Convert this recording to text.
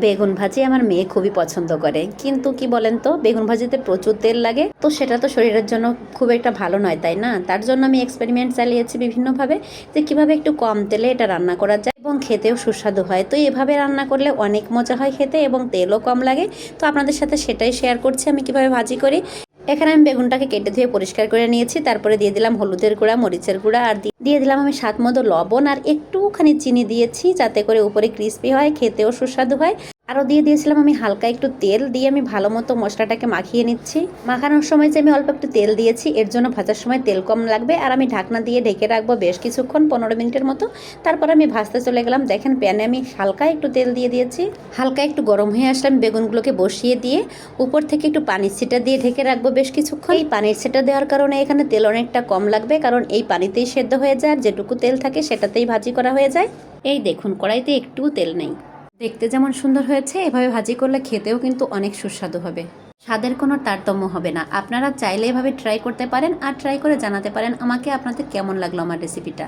বেগুন ভাজি আমার মেয়ে খুবই পছন্দ করে, কিন্তু কি বলেন তো, বেগুন ভাজিতে প্রচুর তেল লাগে, তো সেটা তো শরীরের জন্য খুব একটা ভালো নয়, তাই না? তার জন্য আমি এক্সপেরিমেন্ট চালিয়েছি বিভিন্নভাবে, যে কিভাবে একটু কম তেলে এটা রান্না করা যায় এবং খেতেও সুস্বাদু হয়। তো এভাবে রান্না করলে অনেক মজা হয় খেতে এবং তেলও কম লাগে। তো আপনাদের সাথে সেটাই শেয়ার করছি আমি কিভাবে ভাজি করি। এখানে আমি বেগুনটাকে কেটে ধুয়ে পরিষ্কার করে নিয়েছি, তারপরে দিয়ে দিলাম হলুদের গুঁড়া, মরিচের গুঁড়া, আর দিয়ে দিলাম আমি স্বাদ মতো লবণ, আর একটুখানি চিনি দিয়েছি যাতে করে উপরে ক্রিস্পি হয়, খেতেও সুস্বাদু হয়। আরও দিয়ে দিয়েছিলাম আমি হালকা একটু তেল, দিয়ে আমি ভালো মতো মশলাটাকে মাখিয়ে নিচ্ছি। মাখানোর সময় যে আমি অল্প একটু তেল দিয়েছি, এর জন্য ভাজার সময় তেল কম লাগবে। আর আমি ঢাকনা দিয়ে ঢেকে রাখবো বেশ কিছুক্ষণ, 15 মিনিটের মতো। তারপর আমি ভাজতে চলে গেলাম। দেখেন প্যানে আমি হালকা একটু তেল দিয়ে দিয়েছি, হালকা একটু গরম হয়ে আসলে আমি বেগুনগুলোকে বসিয়ে দিয়ে উপর থেকে একটু পানির ছিটা দিয়ে ঢেকে রাখবো বেশ কিছুক্ষণ। এই পানির ছিটা দেওয়ার কারণে এখানে তেল অনেকটা কম লাগবে, কারণ এই পানিতেই সেদ্ধ হয়ে যায়, আর যেটুকু তেল থাকে সেটাতেই ভাজি করা হয়ে যায়। এই দেখুন কড়াইতে একটুও তেল নেই। দেখতে যেমন সুন্দর হয়েছে, এভাবে ভাজি করলে খেতেও কিন্তু অনেক সুস্বাদু হবে। স্বাদের কোনো তারতম্য হবে না। আপনারা চাইলে এভাবে ট্রাই করতে পারেন, আর ট্রাই করে জানাতে পারেন আমাকে আপনাদের কেমন লাগলো আমার রেসিপিটা।